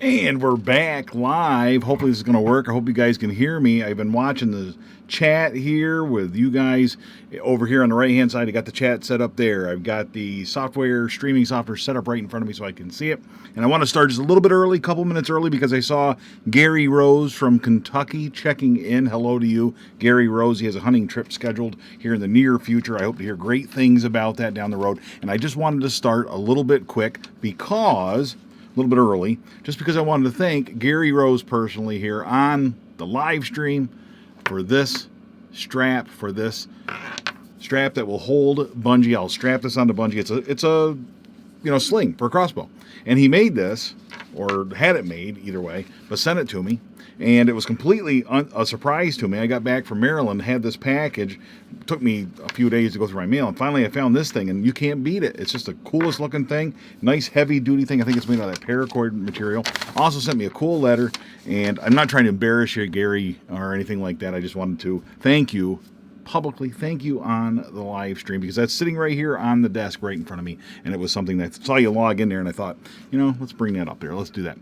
And we're back live. Hopefully this is going to work. I hope you guys can hear me. I've been watching the chat here with you guys over here on the right-hand side. I got the chat set up there. I've got the streaming software set up right in front of me so I can see it. And I want to start just a little bit early, a couple minutes early, because I saw Gary Rose from Kentucky checking in. Hello to you, Gary Rose. He has a hunting trip scheduled here in the near future. I hope to hear great things about that down the road. And I just wanted to start a little bit quick because... a little bit early, just because I wanted to thank Gary Rose personally here on the live stream for this strap, that will hold Bunjie. I'll strap this onto Bunjie. It's a sling for a crossbow, and he made this, or had it made, either way, but sent it to me, and it was completely a surprise to me. I got back from Maryland, had this package. It took me a few days to go through my mail, and finally I found this thing, and you can't beat it. It's just the coolest looking thing. Nice heavy duty thing. I think it's made out of that paracord material. Also sent me a cool letter, and I'm not trying to embarrass you, Gary, or anything like that. I just wanted to thank you publicly, thank you on the live stream, because that's sitting right here on the desk right in front of me, and it was something that I saw you log in there, and I thought, let's bring that up there. Let's do that.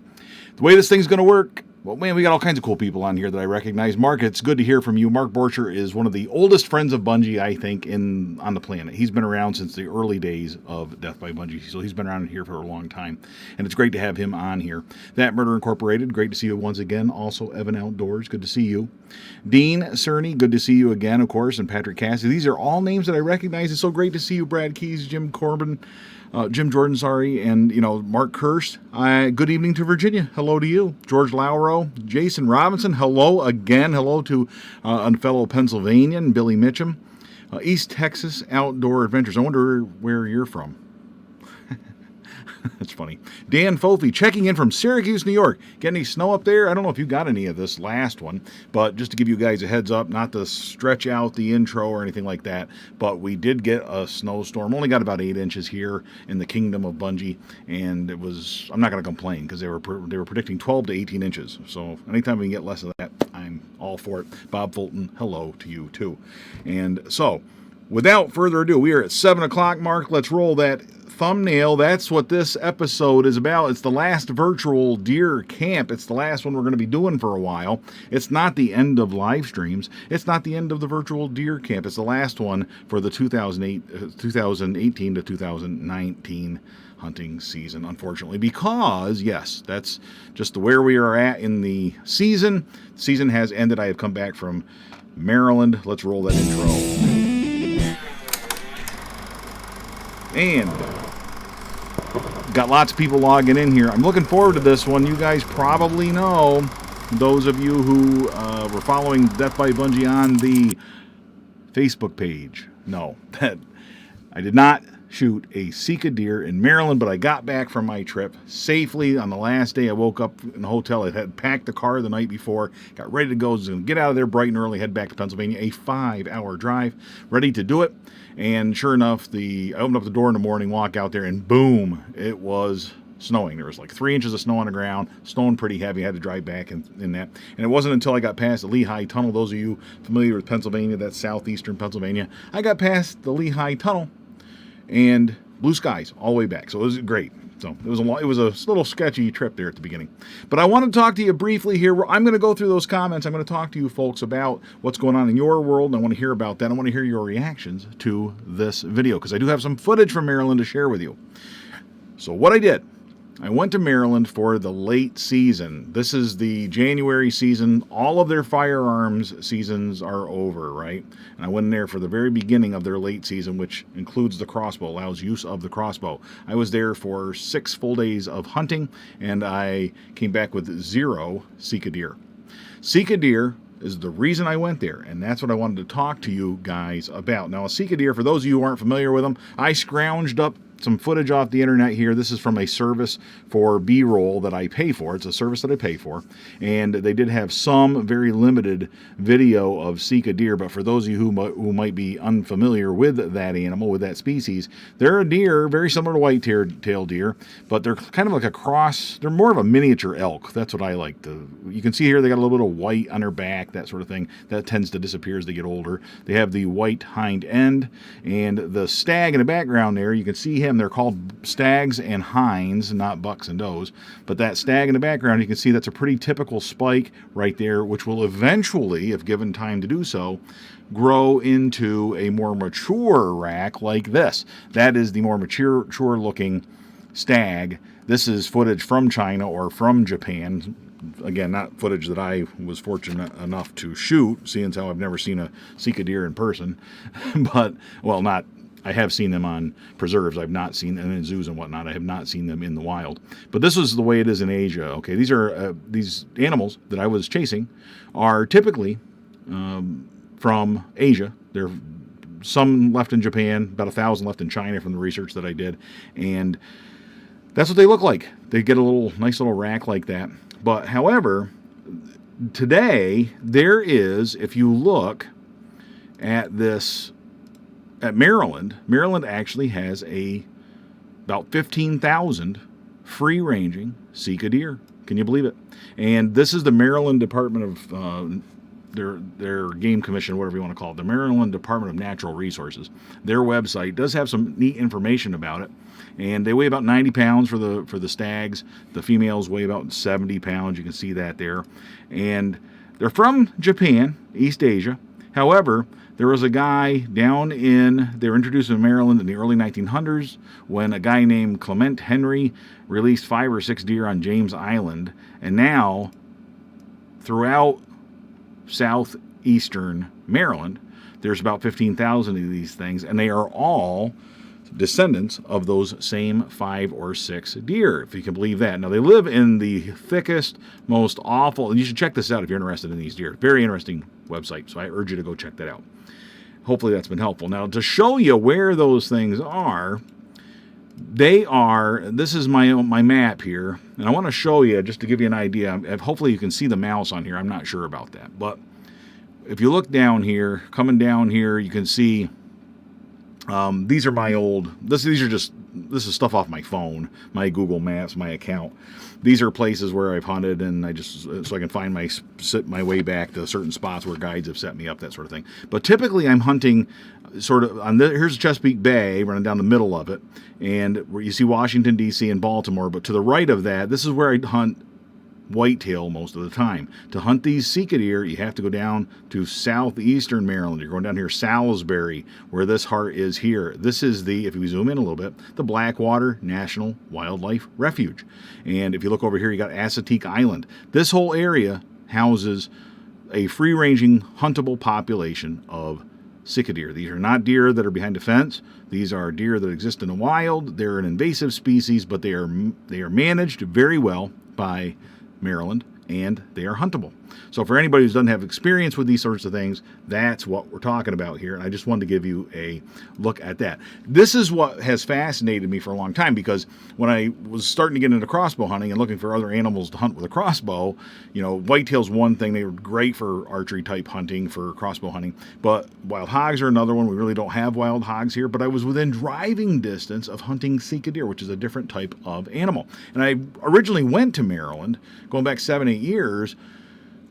The way this thing's going to work, well, man, we got all kinds of cool people on here that I recognize. Mark, it's good to hear from you. Mark Borcher is one of the oldest friends of Bunjie, I think, on the planet. He's been around since the early days of Death by Bunjie, so he's been around here for a long time, and it's great to have him on here. That Murder Incorporated, great to see you once again. Also, Evan Outdoors, good to see you. Dean Cerny, good to see you again, of course, and Patrick Cassidy. These are all names that I recognize. It's so great to see you, Brad Keys, Jim Jordan, and, Mark Kirst. Good evening to Virginia. Hello to you. George Lauro, Jason Robinson. Hello again. Hello to a fellow Pennsylvanian, Billy Mitchum. East Texas Outdoor Adventures. I wonder where you're from. That's funny. Dan Fofi checking in from Syracuse, New York. Get any snow up there? I don't know if you got any of this last one, but just to give you guys a heads up, not to stretch out the intro or anything like that, but we did get a snowstorm. Only got about 8 inches here in the kingdom of Bunjie, and I'm not going to complain, because they were predicting 12 to 18 inches. So anytime we can get less of that, I'm all for it. Bob Fulton, hello to you too. And so, without further ado, we are at 7 o'clock mark. Let's roll that thumbnail. That's what this episode is about. It's the last virtual deer camp. It's the last one we're going to be doing for a while. It's not the end of live streams. It's not the end of the virtual deer camp. It's the last one for the 2018 to 2019 hunting season, unfortunately, because, yes, that's just where we are at in the season. The season has ended. I have come back from Maryland. Let's roll that intro. And got lots of people logging in here. I'm looking forward to this one. You guys probably know, those of you who were following Death by Bunjie on the Facebook page, know that I did not shoot a Sika deer in Maryland, but I got back from my trip safely. On the last day, I woke up in the hotel. I had packed the car the night before, got ready to go. I was going to get out of there bright and early, head back to Pennsylvania, a 5-hour drive, ready to do it. And sure enough, I opened up the door in the morning, walk out there, and boom, it was snowing. There was like 3 inches of snow on the ground, snowing pretty heavy. I had to drive back in that. And it wasn't until I got past the Lehigh Tunnel. Those of you familiar with Pennsylvania, that's southeastern Pennsylvania, I got past the Lehigh Tunnel and blue skies all the way back. So it was great. So it was a little sketchy trip there at the beginning. But I want to talk to you briefly here. I'm going to go through those comments. I'm going to talk to you folks about what's going on in your world, and I want to hear about that. I want to hear your reactions to this video, because I do have some footage from Maryland to share with you. So what I did, I went to Maryland for the late season. This is the January season. All of their firearms seasons are over, right? And I went in there for the very beginning of their late season, which includes the crossbow, allows use of the crossbow. I was there for 6 full days of hunting, and I came back with 0 Sika deer. Sika deer is the reason I went there, and that's what I wanted to talk to you guys about. Now, a Sika deer, for those of you who aren't familiar with them, I scrounged up some footage off the internet here. This is from a service for B-roll that I pay for. It's a service that I pay for, and they did have some very limited video of Sika deer, but for those of you who might be unfamiliar with that animal, with that species, they're a deer very similar to white-tailed deer, but they're kind of like a cross. They're more of a miniature elk. That's what I like. You can see here they got a little bit of white on their back, that sort of thing. That tends to disappear as they get older. They have the white hind end, and the stag in the background there, you can see him them. They're called stags and hinds, not bucks and does. But that stag in the background, you can see that's a pretty typical spike right there, which will eventually, if given time to do so, grow into a more mature rack like this. That is the more mature looking stag. This is footage from China or from Japan. Again, not footage that I was fortunate enough to shoot, seeing as how I've never seen a Sika deer in person. But, well, I have seen them on preserves. I've not seen them in zoos and whatnot. I have not seen them in the wild. But this is the way it is in Asia. Okay, these are these animals that I was chasing are typically from Asia. There are some left in Japan, about 1,000 left in China from the research that I did, and that's what they look like. They get a nice little rack like that. But however, today there is, if you look at this, at Maryland actually has about 15,000 free-ranging Sika deer. Can you believe it? And this is the Maryland Department of their game commission, whatever you want to call it, the Maryland Department of Natural Resources. Their website does have some neat information about it, and they weigh about 90 pounds for the stags. The females weigh about 70 pounds. You can see that there, and they're from Japan, East Asia. However, there was a guy they were introduced in Maryland in the early 1900s when a guy named Clement Henry released 5 or 6 deer on James Island, and now throughout southeastern Maryland, there's about 15,000 of these things, and they are all descendants of those same 5 or 6 deer, if you can believe that. Now, they live in the thickest, most awful, and you should check this out if you're interested in these deer. Very interesting website, so I urge you to go check that out. Hopefully that's been helpful. Now, to show you where those things are, this is my map here, and I want to show you, just to give you an idea. Hopefully you can see the mouse on here. I'm not sure about that. But if you look down here, coming down here, you can see these are my old, this is stuff off my phone, my Google Maps, my account. These are places where I've hunted, and so I can find my way back to certain spots where guides have set me up, that sort of thing. But typically I'm hunting sort of here's Chesapeake Bay, running down the middle of it, and where you see Washington, D.C. and Baltimore. But to the right of that, this is where I hunt whitetail most of the time. To hunt these Sika deer, you have to go down to southeastern Maryland. You're going down here, Salisbury, where this heart is here. This is if you zoom in a little bit, the Blackwater National Wildlife Refuge. And if you look over here, you got Assateague Island. This whole area houses a free-ranging, huntable population of Sika deer. These are not deer that are behind a fence. These are deer that exist in the wild. They're an invasive species, but they are managed very well by Maryland, and they are huntable. So for anybody who doesn't have experience with these sorts of things, that's what we're talking about here. And I just wanted to give you a look at that. This is what has fascinated me for a long time, because when I was starting to get into crossbow hunting and looking for other animals to hunt with a crossbow, whitetail's one thing. They were great for archery type hunting, for crossbow hunting, but wild hogs are another one. We really don't have wild hogs here, but I was within driving distance of hunting Sika deer, which is a different type of animal. And I originally went to Maryland, going back 7-8 years.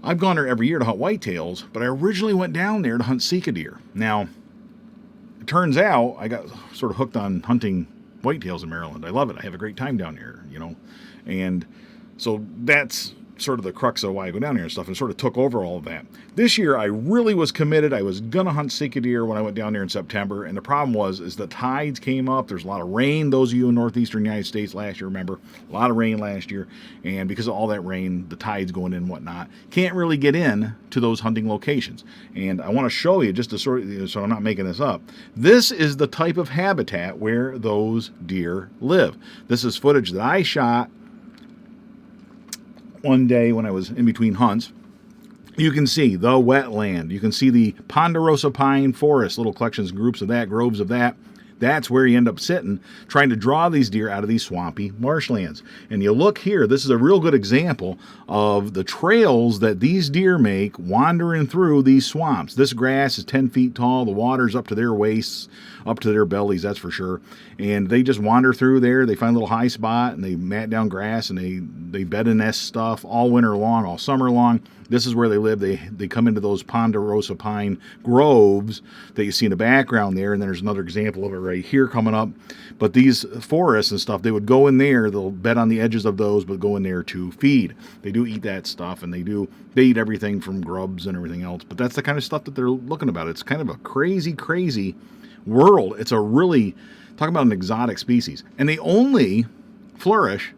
I've gone there every year to hunt whitetails, but I originally went down there to hunt Sika deer. Now, it turns out I got sort of hooked on hunting whitetails in Maryland. I love it. I have a great time down here, and so that's sort of the crux of why I go down here and stuff, and sort of took over all of that. This year, I really was committed. I was going to hunt Sika deer when I went down there in September, and the problem is the tides came up. There's a lot of rain. Those of you in northeastern United States last year, remember, a lot of rain last year, and because of all that rain, the tides going in and whatnot, can't really get in to those hunting locations. And I want to show you, just to sort of, so I'm not making this up, this is the type of habitat where those deer live. This is footage that I shot one day when I was in between hunts. You can see the wetland. You can see the ponderosa pine forest, little collections and groups of that, groves of that. That's where you end up sitting, trying to draw these deer out of these swampy marshlands. And you look here, this is a real good example of the trails that these deer make wandering through these swamps. This grass is 10 feet tall. The water's up to their waists, up to their bellies, that's for sure. And they just wander through there. They find a little high spot, and they mat down grass, and they bed and nest stuff all winter long, all summer long. This is where they live. They come into those ponderosa pine groves that you see in the background there, and then there's another example of it right here coming up. But these forests and stuff, they would go in there. They'll bed on the edges of those, but go in there to feed. They do eat that stuff, and they eat everything from grubs and everything else. But that's the kind of stuff that they're looking about. It's kind of a crazy, crazy world. It's a really, talk about an exotic species. And they only flourish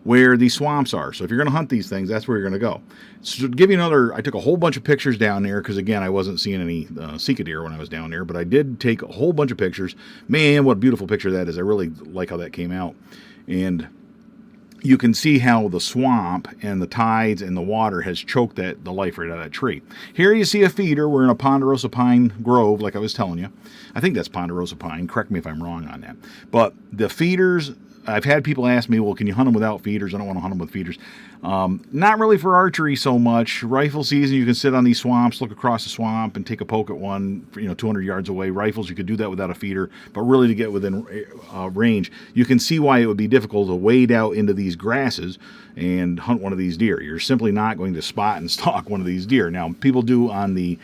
where these swamps are. So if you're going to hunt these things, that's where you're going to go. So to give you another, I took a whole bunch of pictures down there because, again, I wasn't seeing any Sika deer when I was down there, but I did take a whole bunch of pictures. Man, what a beautiful picture that is. I really like how that came out. And you can see how the swamp and the tides and the water has choked the life right out of that tree. Here you see a feeder. We're in a ponderosa pine grove, like I was telling you. I think that's ponderosa pine. Correct me if I'm wrong on that. But the feeders, I've had people ask me, well, can you hunt them without feeders? I don't want to hunt them with feeders. Not really for archery so much. Rifle season, you can sit on these swamps, look across the swamp, and take a poke at one, 200 yards away. Rifles, you could do that without a feeder, but really to get within range, you can see why it would be difficult to wade out into these grasses and hunt one of these deer. You're simply not going to spot and stalk one of these deer. Now, people do on the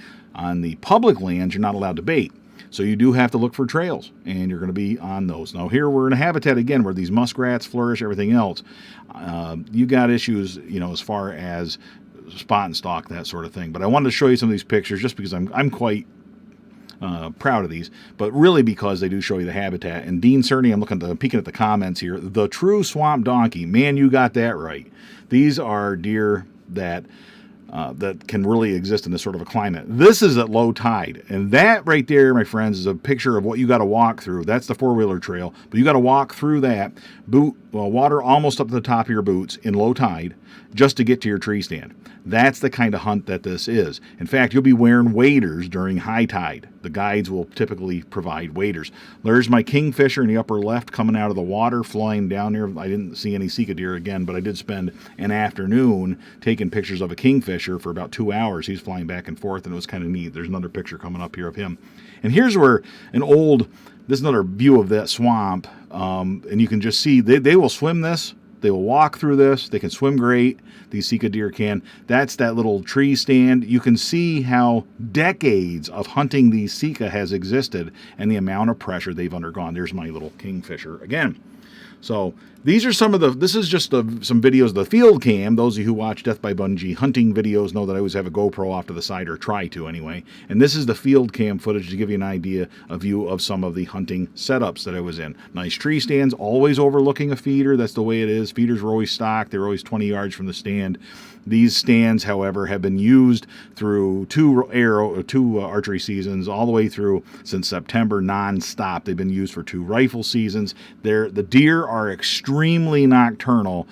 public lands, you're not allowed to bait. So you do have to look for trails, and you're going to be on those. Now here we're in a habitat, again, where these muskrats flourish, everything else. You got issues, as far as spot and stalk, that sort of thing. But I wanted to show you some of these pictures just because I'm quite proud of these, but really because they do show you the habitat. And Dean Cerny, I'm peeking at the comments here. The true swamp donkey, man, you got that right. These are deer that can really exist in this sort of a climate. This is at low tide, and that right there, my friends, is a picture of what you got to walk through. That's the four-wheeler trail, but you got to walk through that water almost up to the top of your boots in low tide just to get to your tree stand. That's the kind of hunt that this is. In fact, you'll be wearing waders during high tide. The guides will typically provide waders. There's my kingfisher in the upper left coming out of the water, flying down there. I didn't see any Sika deer again, but I did spend an afternoon taking pictures of a kingfisher for about 2 hours. He's flying back and forth, and it was kind of neat. There's another picture coming up here of him. And here's where this is another view of that swamp, and you can just see they will swim this. They will walk through this. They can swim great. These Sika deer can. That's that little tree stand. You can see how decades of hunting these Sika has existed and the amount of pressure they've undergone. There's my little kingfisher again. So these are this is just some videos of the field cam. Those of you who watch Death by Bunjie hunting videos know that I always have a GoPro off to the side, or try to anyway. And this is the field cam footage to give you an idea, a view of some of the hunting setups that I was in. Nice tree stands, always overlooking a feeder. That's the way it is. Feeders were always stocked. They're always 20 yards from the stand. These stands, however, have been used through two archery seasons, all the way through since September, non-stop. They've been used for 2 rifle seasons. The deer are extremely nocturnal.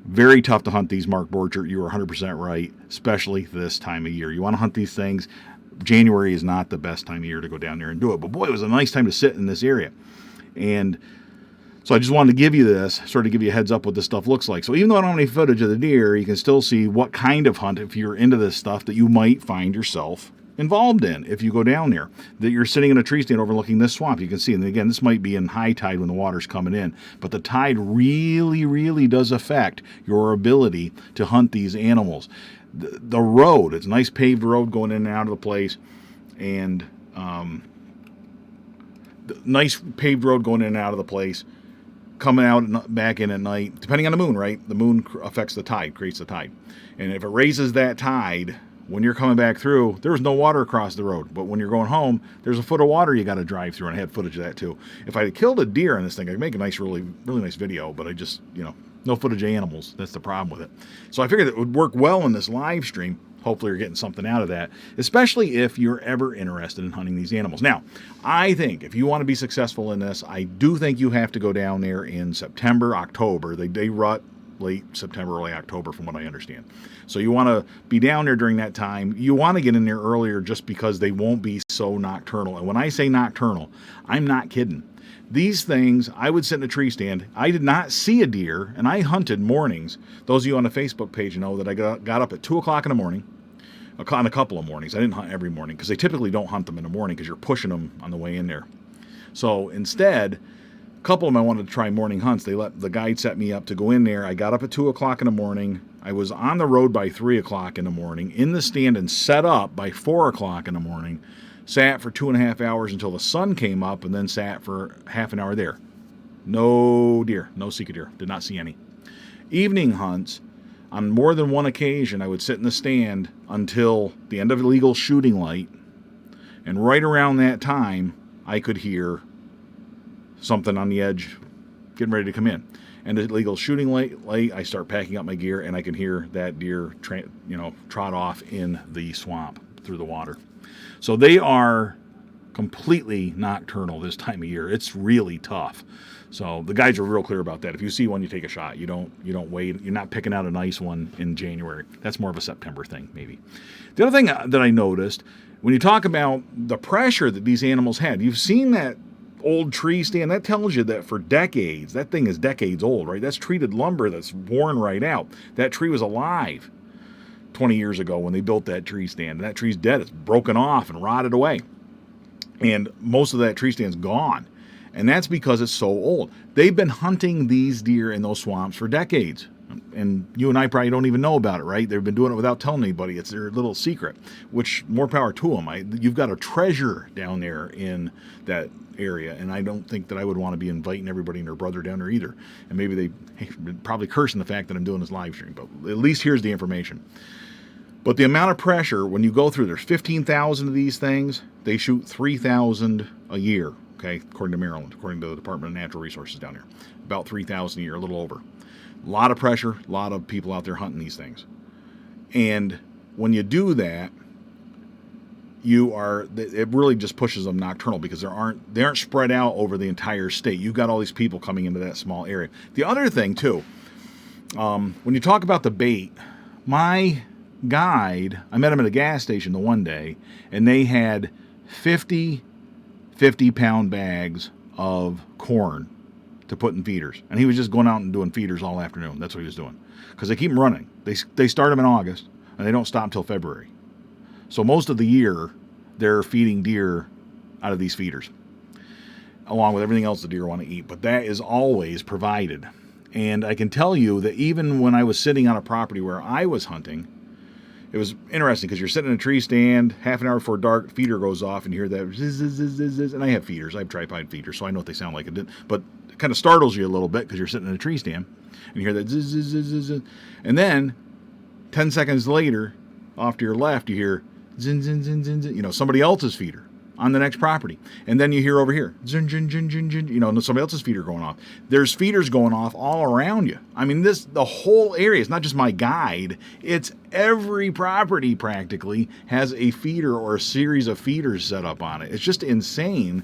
Very tough to hunt these, Mark Borchert. You are 100% right, especially this time of year. You want to hunt these things. January is not the best time of year to go down there and do it. But boy, it was a nice time to sit in this area. And so I just wanted to give you this, sort of give you a heads up what this stuff looks like. So even though I don't have any footage of the deer, you can still see what kind of hunt, if you're into this stuff, that you might find yourself involved in if you go down there. That you're sitting in a tree stand overlooking this swamp. You can see, and again, this might be in high tide when the water's coming in, but the tide really, really does affect your ability to hunt these animals. The road, it's a nice paved road going in and out of the place, and nice paved road going in and out of the place. Coming out and back in at night, depending on the moon, right? The moon affects the tide, creates the tide. And if it raises that tide, when you're coming back through, there was no water across the road. But when you're going home, there's a foot of water you got to drive through, and I had footage of that too. If I had killed a deer on this thing, I'd make a nice, really, really nice video, but I just, no footage of animals. That's the problem with it. So I figured it would work well in this live stream. Hopefully you're getting something out of that, especially if you're ever interested in hunting these animals. Now, I think if you want to be successful in this, I do think you have to go down there in September, October. They rut late September, early October, from what I understand. So you want to be down there during that time. You want to get in there earlier just because they won't be so nocturnal. And when I say nocturnal, I'm not kidding. These things, I would sit in a tree stand. I did not see a deer, and I hunted mornings. Those of you on the Facebook page know that I got up at 2 o'clock in the morning, on a couple of mornings. I didn't hunt every morning because they typically don't hunt them in the morning because you're pushing them on the way in there. So instead, a couple of them I wanted to try morning hunts. The guide set me up to go in there. I got up at 2 o'clock in the morning. I was on the road by 3 o'clock in the morning, in the stand and set up by 4 o'clock in the morning. sat for 2.5 hours until the sun came up, and then sat for half an hour there. No deer, no Sika deer. Did not see any. Evening hunts, on more than one occasion, I would sit in the stand until the end of legal shooting light, and right around that time, I could hear something on the edge getting ready to come in. And the legal shooting light, I start packing up my gear, and I can hear that deer trot off in the swamp through the water. So they are completely nocturnal this time of year. It's really tough. So the guys are real clear about that. If you see one, you take a shot. You don't wait. You're not picking out a nice one in January. That's more of a September thing, maybe. The other thing that I noticed, when you talk about the pressure that these animals had, you've seen that old tree stand. That tells you that for decades, that thing is decades old, right? That's treated lumber that's worn right out. That tree was alive 20 years ago when they built that tree stand. That tree's dead. It's broken off and rotted away. And most of that tree stand's gone. And that's because it's so old. They've been hunting these deer in those swamps for decades. And you and I probably don't even know about it, right? They've been doing it without telling anybody. It's their little secret, which more power to them. You've got a treasure down there in that area, and I don't think that I would want to be inviting everybody and their brother down there either. And maybe they probably cursing the fact that I'm doing this live stream, but at least here's the information. But the amount of pressure, when you go through, there's 15,000 of these things. They shoot 3,000 a year, okay, according to Maryland, according to the Department of Natural Resources down there. About 3,000 a year, a little over. A lot of pressure, a lot of people out there hunting these things. And when you do that, it really just pushes them nocturnal because they aren't spread out over the entire state. You've got all these people coming into that small area. The other thing, too, when you talk about the bait, my guide, I met him at a gas station the one day, and they had 50-pound bags of corn to put in feeders. And he was just going out and doing feeders all afternoon. That's what he was doing. Because they keep them running. They start them in August, and they don't stop until February. So most of the year, they're feeding deer out of these feeders, along with everything else the deer want to eat. But that is always provided. And I can tell you that even when I was sitting on a property where I was hunting, it was interesting because you're sitting in a tree stand, half an hour before dark, feeder goes off, and you hear that zzz, zzz, zzz, zzz, and I have feeders. I have tripod feeders, so I know what they sound like. But it kind of startles you a little bit because you're sitting in a tree stand, and you hear that zzz, zzz, zzz, zzz, and then 10 seconds later, off to your left, you hear zin, zin, zin, zin, zin, somebody else's feeder on the next property. And then you hear over here, zin, zin, zin, zin, zin, somebody else's feeder going off. There's feeders going off all around you. I mean, the whole area, it's not just my guide, it's every property practically has a feeder or a series of feeders set up on it. It's just insane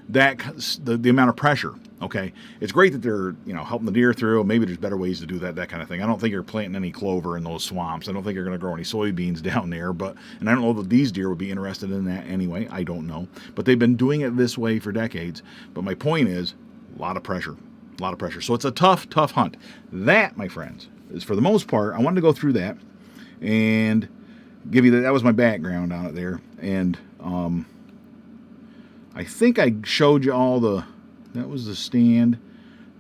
that the amount of pressure. Okay, it's great that they're helping the deer through. Maybe there's better ways to do that kind of thing. I don't think you're planting any clover in those swamps. I don't think you're going to grow any soybeans down there. And I don't know that these deer would be interested in that anyway. I don't know. But they've been doing it this way for decades. But my point is, a lot of pressure. So it's a tough hunt. That, my friends, is for the most part. I wanted to go through that and give you that was my background on it there. And I think I showed you all that was the stand.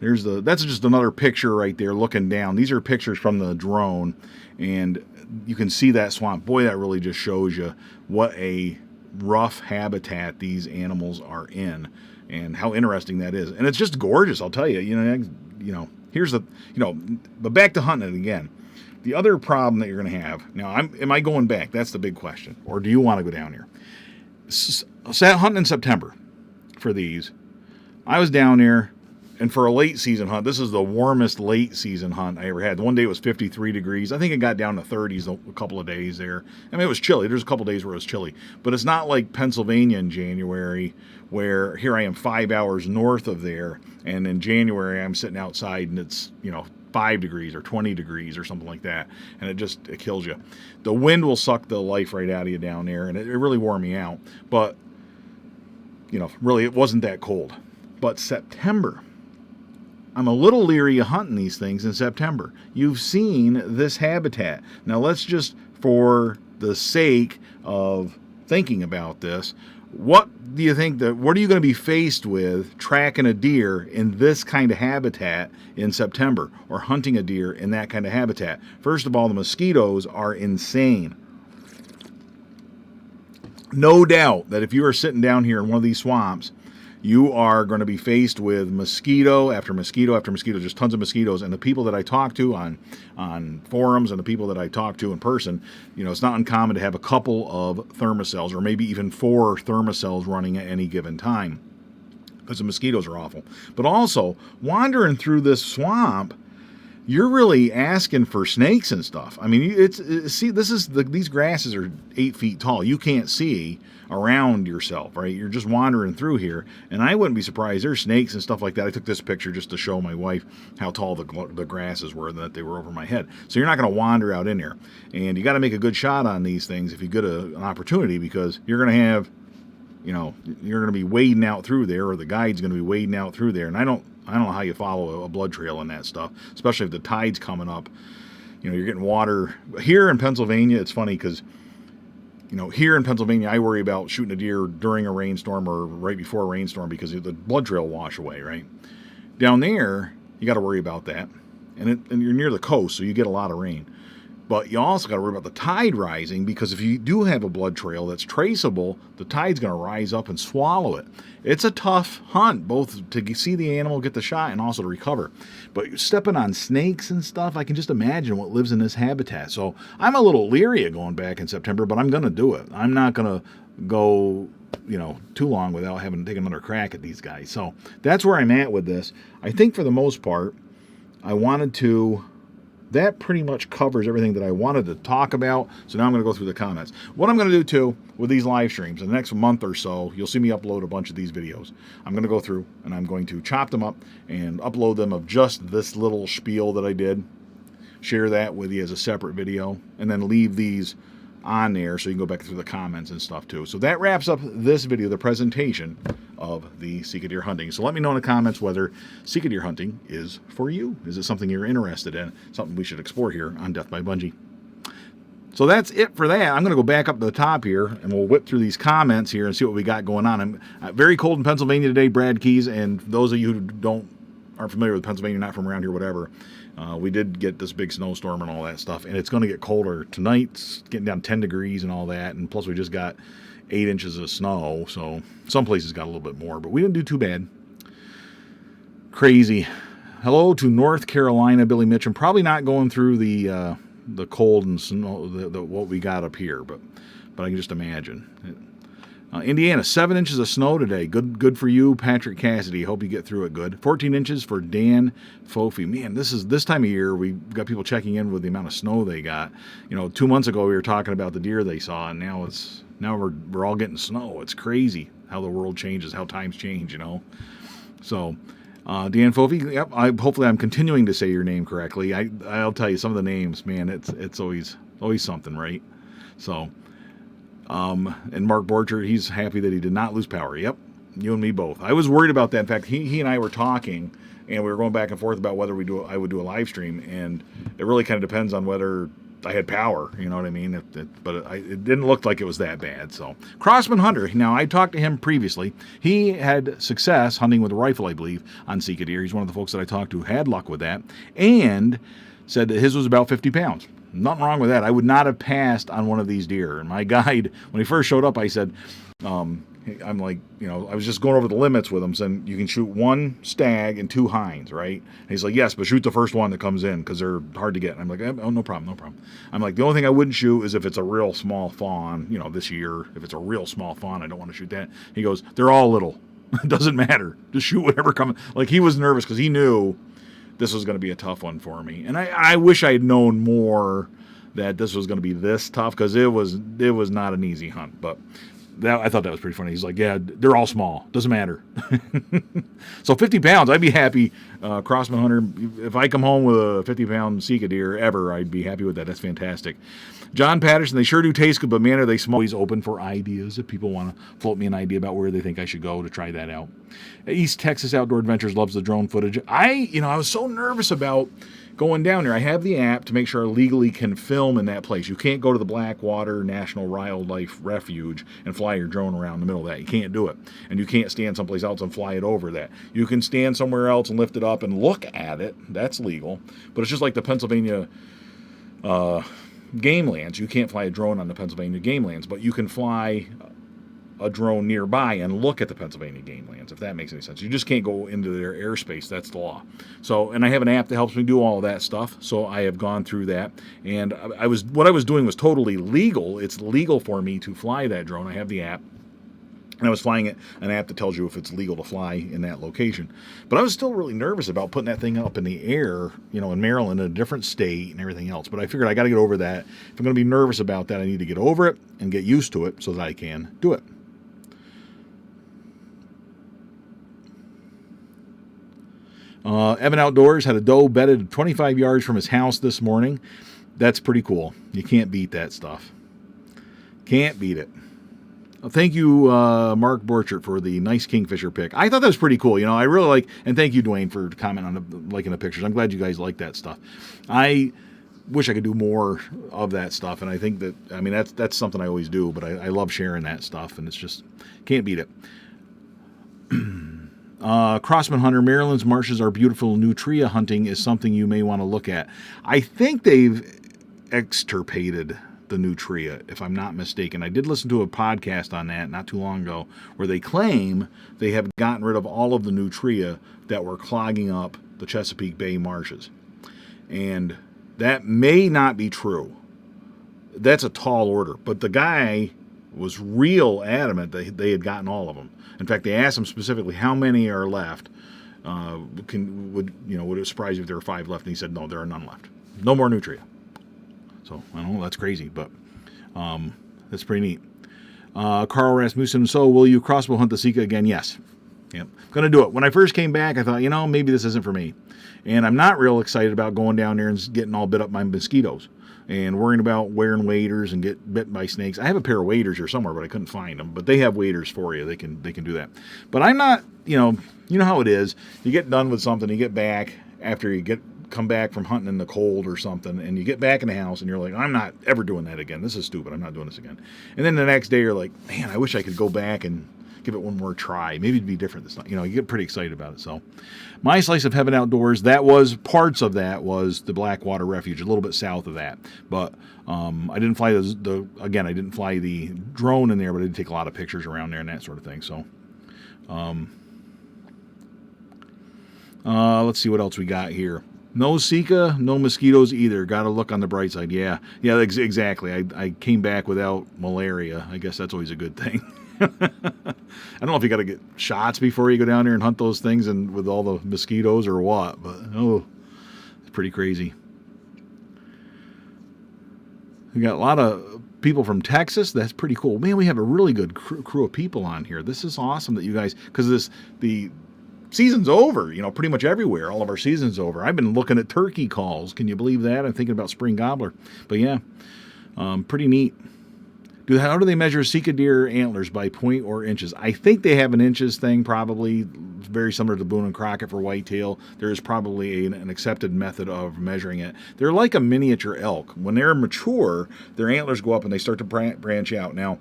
That's just another picture right there looking down. These are pictures from the drone, and you can see that swamp. Boy, that really just shows you what a rough habitat these animals are in and how interesting that is. And it's just gorgeous, I'll tell you. Here's but back to hunting it again. The other problem that you're going to have, now, am I going back? That's the big question. Or do you want to go down here? Hunting in September for these. I was down there, and for a late season hunt, this is the warmest late season hunt I ever had. One day it was 53 degrees. I think it got down to 30s a couple of days there. I mean, it was chilly. There's a couple of days where it was chilly. But it's not like Pennsylvania in January, where here I am 5 hours north of there, and in January I'm sitting outside and it's, 5 degrees or 20 degrees or something like that, and it kills you. The wind will suck the life right out of you down there, and it really wore me out. But, really it wasn't that cold. But September, I'm a little leery of hunting these things in September. You've seen this habitat. Now let's just, for the sake of thinking about this, what do you think what are you going to be faced with tracking a deer in this kind of habitat in September, or hunting a deer in that kind of habitat? First of all, the mosquitoes are insane. no doubt that if you are sitting down here in one of these swamps, you are going to be faced with mosquito after mosquito after mosquito, just tons of mosquitoes. And the people that I talk to on forums and the people that I talk to in person, it's not uncommon to have a couple of thermocells or maybe even 4 thermocells running at any given time because the mosquitoes are awful. But also, wandering through this swamp, you're really asking for snakes and stuff. I mean, these grasses are 8 feet tall. You can't see around yourself, right? You're just wandering through here, and I wouldn't be surprised. There's snakes and stuff like that. I took this picture just to show my wife how tall the grasses were, that they were over my head. So you're not going to wander out in there, and you got to make a good shot on these things if you get an opportunity, because you're going to have, you're going to be wading out through there, or the guide's going to be wading out through there, and I don't know how you follow a blood trail in that stuff, especially if the tide's coming up. You're getting water. Here in Pennsylvania, it's funny because, here in Pennsylvania, I worry about shooting a deer during a rainstorm or right before a rainstorm because the blood trail will wash away, right? Down there, you got to worry about that. And you're near the coast, so you get a lot of rain. But you also got to worry about the tide rising, because if you do have a blood trail that's traceable, the tide's going to rise up and swallow it. It's a tough hunt, both to see the animal, get the shot, and also to recover. But stepping on snakes and stuff, I can just imagine what lives in this habitat. So I'm a little leery of going back in September, but I'm going to do it. I'm not going to go too long without having to take another crack at these guys. So that's where I'm at with this. I think for the most part, that pretty much covers everything that I wanted to talk about. So now I'm going to go through the comments. What I'm going to do, too, with these live streams, in the next month or so, you'll see me upload a bunch of these videos. I'm going to go through, and I'm going to chop them up and upload them of just this little spiel that I did. Share that with you as a separate video, and then leave these on there so you can go back through the comments and stuff, too. So that wraps up this video, the presentation of the Sika deer hunting. So let me know in the comments whether Sika deer hunting is for you. Is it something you're interested in? Something we should explore here on Death by Bunjie. So that's it for that. I'm going to go back up to the top here, and we'll whip through these comments here and see what we got going on. I'm very cold in Pennsylvania today, Brad Keys, and those of you who aren't familiar with Pennsylvania, not from around here, whatever, we did get this big snowstorm and all that stuff, and it's going to get colder tonight. It's getting down 10 degrees and all that, and plus we just got 8 inches of snow, so some places got a little bit more, but we didn't do too bad. Crazy. Hello to North Carolina, Billy Mitchum. Probably not going through the cold and snow, what we got up here, but I can just imagine. Indiana, 7 inches of snow today. Good for you, Patrick Cassidy. Hope you get through it good. 14 inches for Dan Fofi. Man, this time of year, we got people checking in with the amount of snow they got. 2 months ago, we were talking about the deer they saw, and now we're all getting snow. It's crazy how the world changes, how times change, So, Dan Fofi, yep. Hopefully, I'm continuing to say your name correctly. I'll tell you some of the names, man. It's always something, right? So. And Mark Borcher, he's happy that he did not lose power. Yep, you and me both. I was worried about that. In fact, he and I were talking, and we were going back and forth about whether I would do a live stream, and it really kind of depends on whether I had power. You know what I mean? It didn't look like it was that bad. So, Crossman Hunter. Now, I talked to him previously. He had success hunting with a rifle, I believe, on Sika deer. He's one of the folks that I talked to who had luck with that, and said that his was about 50 pounds. Nothing wrong with that. I would not have passed on one of these deer. And my guide, when he first showed up, I said, I'm like, I was just going over the limits with him, saying you can shoot 1 stag and 2 hinds, right? And he's like, yes, but shoot the first one that comes in because they're hard to get. And I'm like, oh, no problem. I'm like, the only thing I wouldn't shoot is if it's a real small fawn, this year. If it's a real small fawn, I don't want to shoot that. He goes, they're all little. It doesn't matter. Just shoot whatever comes. Like, he was nervous because he knew this was going to be a tough one for me. And I wish I had known more that this was going to be this tough, because it was not an easy hunt. But I thought that was pretty funny. He's like, yeah, they're all small. Doesn't matter. So 50 pounds, I'd be happy. Crossman Hunter, if I come home with a 50-pound Sika deer ever, I'd be happy with that. That's fantastic. John Patterson, they sure do taste good, but man, are they small. Always open for ideas if people want to float me an idea about where they think I should go to try that out. East Texas Outdoor Adventures loves the drone footage. I was so nervous about going down there. I have the app to make sure I legally can film in that place. You can't go to the Blackwater National Wildlife Refuge and fly your drone around in the middle of that. You can't do it. And you can't stand someplace else and fly it over that. You can stand somewhere else and lift it up and look at it. That's legal. But it's just like the Pennsylvania game lands. You can't fly a drone on the Pennsylvania game lands, but you can fly a drone nearby and look at the Pennsylvania game lands, if that makes any sense. You just can't go into their airspace. That's the law. So, and I have an app that helps me do all of that stuff. So I have gone through that, and what I was doing was totally legal. It's legal for me to fly that drone. I have the app. And I was flying an app that tells you if it's legal to fly in that location. But I was still really nervous about putting that thing up in the air, in Maryland, in a different state and everything else. But I figured I got to get over that. If I'm going to be nervous about that, I need to get over it and get used to it so that I can do it. Evan Outdoors had a doe bedded 25 yards from his house this morning. That's pretty cool. You can't beat that stuff. Can't beat it. Thank you, Mark Borchert, for the nice kingfisher pic. I thought that was pretty cool. I really like, and thank you, Dwayne, for commenting on liking the pictures. I'm glad you guys like that stuff. I wish I could do more of that stuff, and I think that, that's something I always do, but I love sharing that stuff, and it's just, can't beat it. Crossman Hunter, Maryland's marshes are beautiful. Nutria hunting is something you may want to look at. I think they've extirpated the nutria, if I'm not mistaken. I did listen to a podcast on that not too long ago where they claim they have gotten rid of all of the nutria that were clogging up the Chesapeake Bay marshes. And that may not be true. That's a tall order. But the guy was real adamant that they had gotten all of them. In fact, they asked him specifically how many are left. Would it surprise you if there were 5 left? And he said, no, there are none left. No more nutria. So, I don't know, that's crazy, but that's pretty neat. Carl Rasmussen, so will you crossbow hunt the Sika again? Yes. Yep. Going to do it. When I first came back, I thought, maybe this isn't for me. And I'm not real excited about going down there and getting all bit up by mosquitoes and worrying about wearing waders and get bit by snakes. I have a pair of waders here somewhere, but I couldn't find them. But they have waders for you. They can do that. But I'm not, you know how it is. You get done with something, you get back after you come back from hunting in the cold or something, and you get back in the house and you're like, I'm not ever doing that again. This is stupid. I'm not doing this again. And then the next day you're like, man, I wish I could go back and give it one more try. Maybe it'd be different this time. You get pretty excited about it. So my slice of heaven outdoors, parts of that was the Blackwater Refuge, a little bit south of that. But I didn't fly I didn't fly the drone in there, but I did take a lot of pictures around there and that sort of thing. So let's see what else we got here. No Sika, no mosquitoes either. Got to look on the bright side. Yeah, exactly. I came back without malaria. I guess that's always a good thing. I don't know if you got to get shots before you go down there and hunt those things and with all the mosquitoes or what, but it's pretty crazy. We got a lot of people from Texas. That's pretty cool. Man, we have a really good crew of people on here. This is awesome that you guys, because the season's over, pretty much everywhere. All of our season's over. I've been looking at turkey calls. Can you believe that? I'm thinking about spring gobbler. But yeah, pretty neat. How do they measure Sika deer antlers, by point or inches? I think they have an inches thing, probably very similar to Boone and Crockett for whitetail. There is probably an accepted method of measuring it. They're like a miniature elk. When they're mature, their antlers go up and they start to branch out. Now,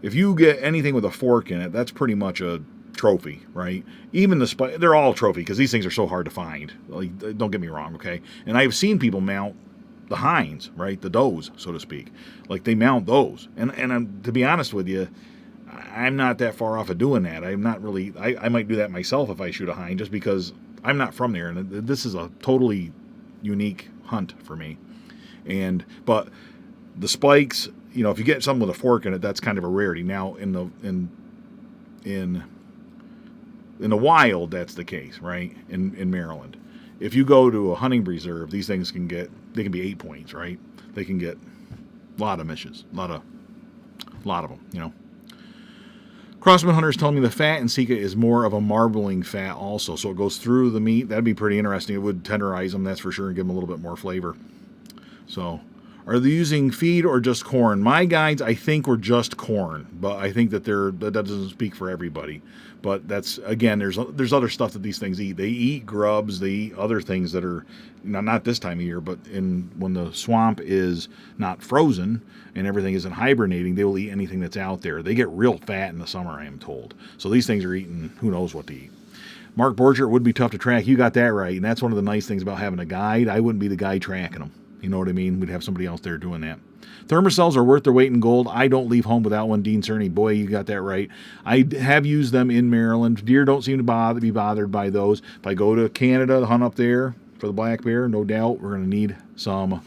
if you get anything with a fork in it, that's pretty much a trophy, right? Even they're all trophy because these things are so hard to find. Like, don't get me wrong, okay? And I've seen people mount the hinds, right? The does, so to speak. Like, they mount those. And to be honest with you, I'm not that far off of doing that. I'm not really, I might do that myself if I shoot a hind, just because I'm not from there. And this is a totally unique hunt for me. But the spikes, if you get something with a fork in it, that's kind of a rarity. Now, in the wild, that's the case, right? In Maryland. If you go to a hunting preserve, these things can be 8 points, right? They can get a lot of mishes, a lot of them, Crossman hunters telling me the fat in Sika is more of a marbling fat also, so it goes through the meat. That'd be pretty interesting. It would tenderize them, that's for sure, and give them a little bit more flavor. So, are they using feed or just corn? My guides, I think, were just corn, but I think that that doesn't speak for everybody. But that's, again, there's other stuff that these things eat. They eat grubs. They eat other things that are not this time of year, but when the swamp is not frozen and everything isn't hibernating, they will eat anything that's out there. They get real fat in the summer, I am told. So these things are eating who knows what to eat. Mark Borger, it would be tough to track. You got that right, and that's one of the nice things about having a guide. I wouldn't be the guy tracking them. You know what I mean? We'd have somebody else there doing that. Thermocells are worth their weight in gold. I don't leave home without one, Dean Cerny. Boy, you got that right. I have used them in Maryland. Deer don't seem to be bothered by those. If I go to Canada to hunt up there for the black bear, no doubt we're going to need some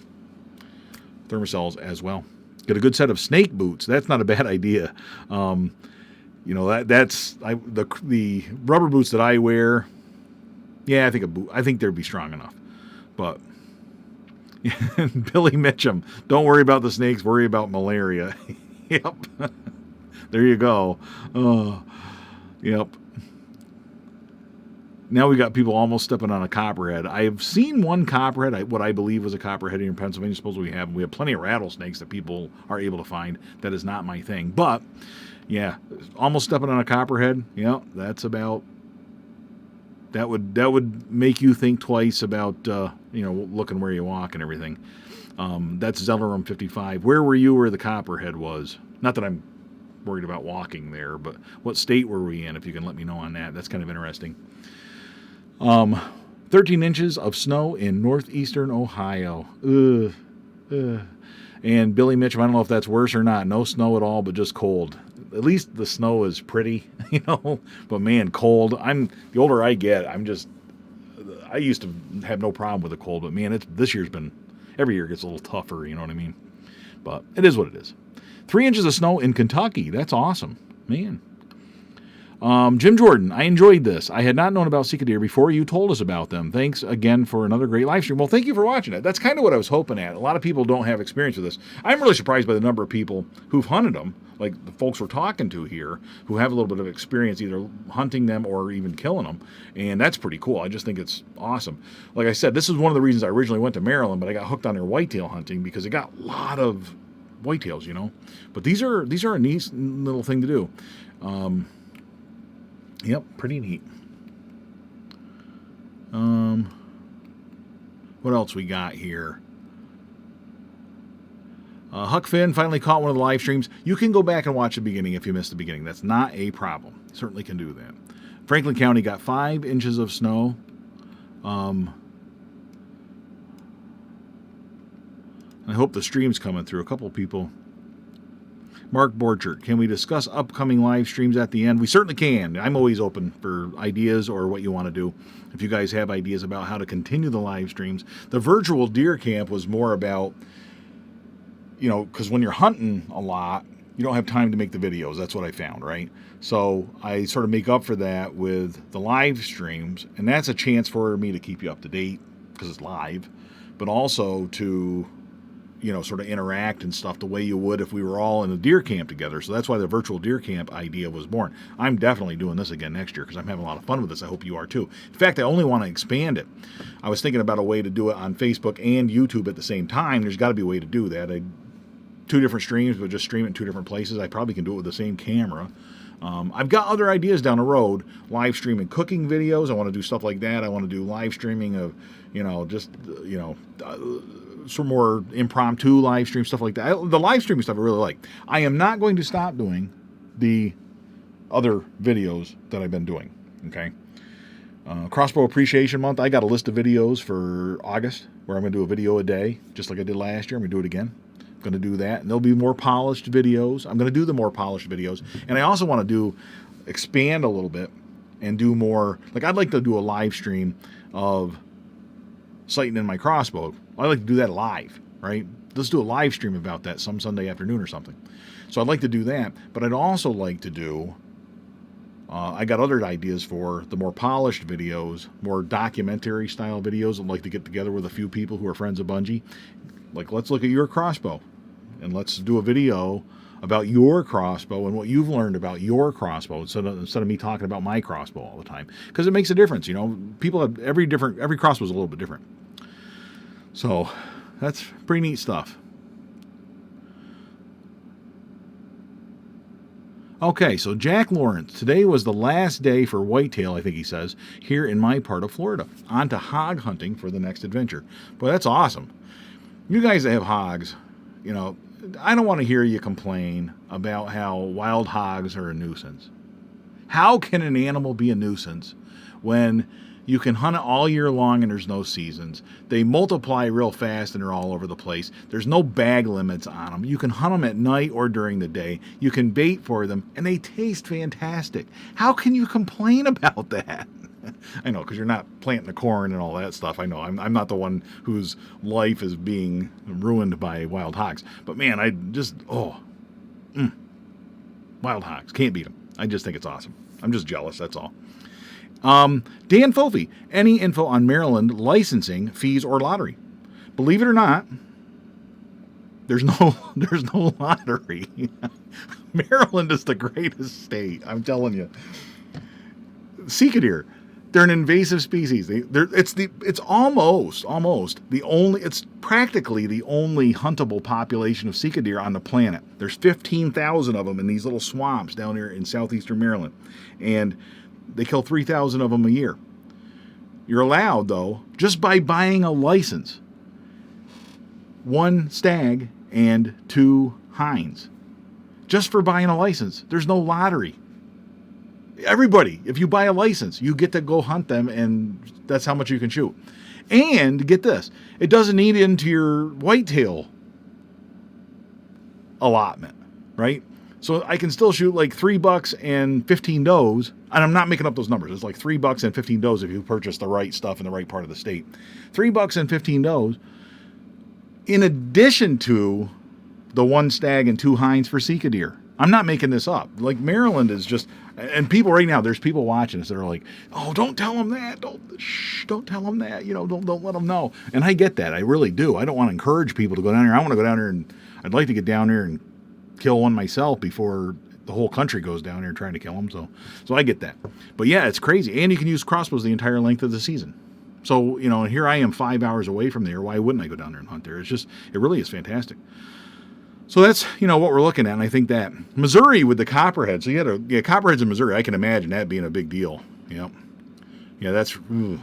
thermocells as well. Get a good set of snake boots. That's not a bad idea. You know, the rubber boots that I wear. Yeah, I think they'd be strong enough. But Billy Mitchum, don't worry about the snakes, worry about malaria. Yep. There you go. Yep. Now we got people almost stepping on a copperhead. I've seen one copperhead, what I believe was a copperhead here in Pennsylvania. Suppose we have plenty of rattlesnakes that people are able to find. That is not my thing. But, yeah, almost stepping on a copperhead. Yeah, that's about... That would make you think twice about, looking where you walk and everything. That's Zellerum 55. Where were you where the copperhead was? Not that I'm worried about walking there, but what state were we in, if you can let me know on that. That's kind of interesting. 13 inches of snow in northeastern Ohio. And Billy Mitchum, I don't know if that's worse or not. No snow at all, but just cold. At least the snow is pretty, but man, cold. The older I get, I used to have no problem with the cold, but man, this year's been, every year gets a little tougher, you know what I mean? But it is what it is. 3 inches of snow in Kentucky. That's awesome, man. Jim Jordan, I enjoyed this. I had not known about Sika deer before you told us about them. Thanks again for another great live stream. Well, thank you for watching it. That's kind of what I was hoping at. A lot of people don't have experience with this. I'm really surprised by the number of people who've hunted them, like the folks we're talking to here, who have a little bit of experience either hunting them or even killing them. And that's pretty cool. I just think it's awesome. Like I said, this is one of the reasons I originally went to Maryland, but I got hooked on their whitetail hunting because they got a lot of whitetails, But these are a neat little thing to do. Yep, pretty neat. What else we got here? Huck Finn finally caught one of the live streams. You can go back and watch the beginning if you missed the beginning. That's not a problem. Certainly can do that. Franklin County got 5 inches of snow. I hope the stream's coming through. A couple of people. Mark Borchert, can we discuss upcoming live streams at the end? We certainly can. I'm always open for ideas or what you want to do. If you guys have ideas about how to continue the live streams. The virtual deer camp was more about, because when you're hunting a lot, you don't have time to make the videos. That's what I found, right? So I sort of make up for that with the live streams, and that's a chance for me to keep you up to date because it's live, but also to sort of interact and stuff the way you would if we were all in a deer camp together. So that's why the virtual deer camp idea was born. I'm definitely doing this again next year because I'm having a lot of fun with this. I hope you are too. In fact, I only want to expand it. I was thinking about a way to do it on Facebook and YouTube at the same time. There's got to be a way to do that. 2 different streams, but just stream it in 2 different places. I probably can do it with the same camera. I've got other ideas down the road. Live streaming cooking videos. I want to do stuff like that. I want to do live streaming of, some more impromptu live stream stuff like that. The live streaming stuff I really like. I am not going to stop doing the other videos that I've been doing. Okay. Crossbow Appreciation Month. I got a list of videos for August where I'm going to do a video a day, just like I did last year. I'm going to do it again. I'm going to do that. And there'll be more polished videos. I'm going to do the more polished videos. And I also want to expand a little bit and do more. Like I'd like to do a live stream of sighting in my crossbow. I like to do that live, right? Let's do a live stream about that some Sunday afternoon or something. So I'd like to do that, but I'd also like to do, I got other ideas for the more polished videos, more documentary style videos. I'd like to get together with a few people who are friends of Bunjie. Like, let's look at your crossbow and let's do a video about your crossbow and what you've learned about your crossbow instead of me talking about my crossbow all the time. Because it makes a difference, People have every crossbow is a little bit different. So that's pretty neat stuff. Okay, so Jack Lawrence, today was the last day for whitetail, I think he says, here in my part of Florida. On to hog hunting for the next adventure. Boy, that's awesome. You guys that have hogs, I don't want to hear you complain about how wild hogs are a nuisance. How can an animal be a nuisance when You can hunt it all year long and there's no seasons. They multiply real fast and they're all over the place. There's no bag limits on them. You can hunt them at night or during the day. You can bait for them and they taste fantastic. How can you complain about that? I know, because you're not planting the corn and all that stuff. I know. I'm not the one whose life is being ruined by wild hogs. But man, I just, wild hogs. Can't beat them. I just think it's awesome. I'm just jealous, that's all. Dan Fofi, any info on Maryland licensing, fees, or lottery? Believe it or not, there's no lottery. Maryland is the greatest state, I'm telling you. Sika deer, they're an invasive species. It's practically the only huntable population of Sika deer on the planet. There's 15,000 of them in these little swamps down here in southeastern Maryland, and they kill 3,000 of them a year. You're allowed, though, just by buying a license, 1 stag and 2 hinds. Just for buying a license. There's no lottery. Everybody, if you buy a license, you get to go hunt them, and that's how much you can shoot. And get this, it doesn't eat into your whitetail allotment, right? So I can still shoot like $3 and 15 does, and I'm not making up those numbers. It's like $3 and 15 does if you purchase the right stuff in the right part of the state. $3 and 15 does, in addition to the 1 stag and 2 hinds for Sika deer. I'm not making this up. Like, Maryland is just, and people right now, there's people watching us that are like, oh, don't tell them that. Don't tell them that. Don't let them know. And I get that. I really do. I don't want to encourage people to go down here. I want to go down here, and I'd like to get down here and kill one myself before the whole country goes down here trying to kill them. So I get that. But yeah, it's crazy. And you can use crossbows the entire length of the season. So, here I am 5 hours away from there. Why wouldn't I go down there and hunt there? It really is fantastic. So that's, what we're looking at, and I think that. Missouri with the copperhead. So you had copperheads in Missouri. I can imagine that being a big deal. Yep. Yeah, that's... Ugh.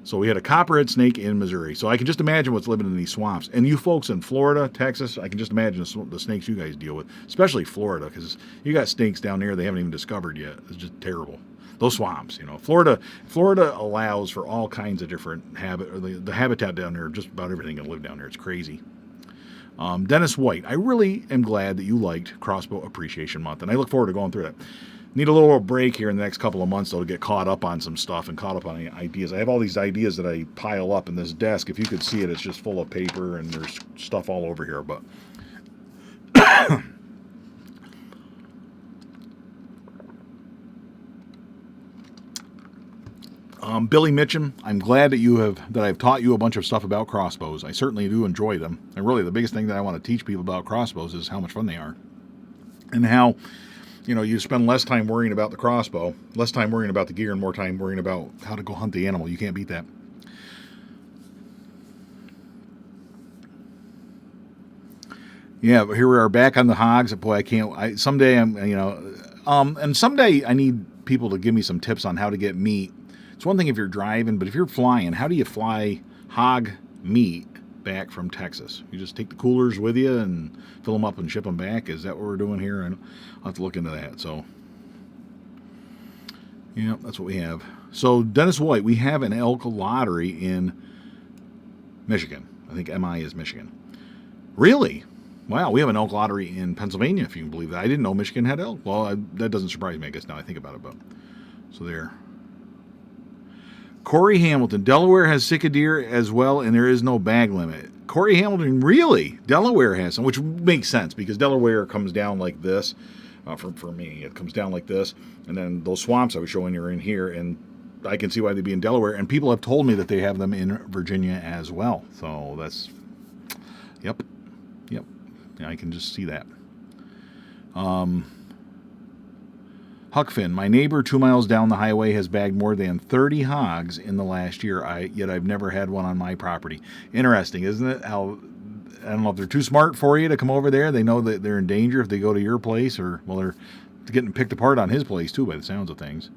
So we had a copperhead snake in Missouri. So I can just imagine what's living in these swamps. And you folks in Florida, Texas, I can just imagine the snakes you guys deal with, especially Florida, because you got snakes down there they haven't even discovered yet. It's just terrible. Those swamps, Florida allows for all kinds of different the habitat down there. Just about everything can live down there. It's crazy. Dennis White, I really am glad that you liked Crossbow Appreciation Month, and I look forward to going through that. Need a little break here in the next couple of months, though, to get caught up on some stuff and caught up on ideas. I have all these ideas that I pile up in this desk. If you could see it, it's just full of paper, and there's stuff all over here, but... Billy Mitchum, I'm glad that I've taught you a bunch of stuff about crossbows. I certainly do enjoy them. And really, the biggest thing that I want to teach people about crossbows is how much fun they are. And how, you spend less time worrying about the crossbow, less time worrying about the gear, and more time worrying about how to go hunt the animal. You can't beat that. Yeah, but here we are back on the hogs. Boy, someday and someday I need people to give me some tips on how to get meat. It's one thing if you're driving, but if you're flying, how do you fly hog meat back from Texas? You just take the coolers with you and fill them up and ship them back? Is that what we're doing here? I'll have to look into that. So, yeah, that's what we have. So, Dennis White, we have an elk lottery in Michigan. I think MI is Michigan. Really? Wow, we have an elk lottery in Pennsylvania, if you can believe that. I didn't know Michigan had elk. Well, that doesn't surprise me, I guess, now I think about it. But so there. Corey Hamilton, Delaware has Sika deer as well, and there is no bag limit. Corey Hamilton, really? Delaware has some, which makes sense, because Delaware comes down like this. For me, it comes down like this, and then those swamps I was showing you are in here, and I can see why they'd be in Delaware, and people have told me that they have them in Virginia as well. So that's, yep, yeah, I can just see that. Huckfin, my neighbor 2 miles down the highway has bagged more than 30 hogs in the last year, yet I've never had one on my property. Interesting, isn't it? How, I don't know if they're too smart for you to come over there. They know that they're in danger if they go to your place, or, well, they're getting picked apart on his place, too, by the sounds of things.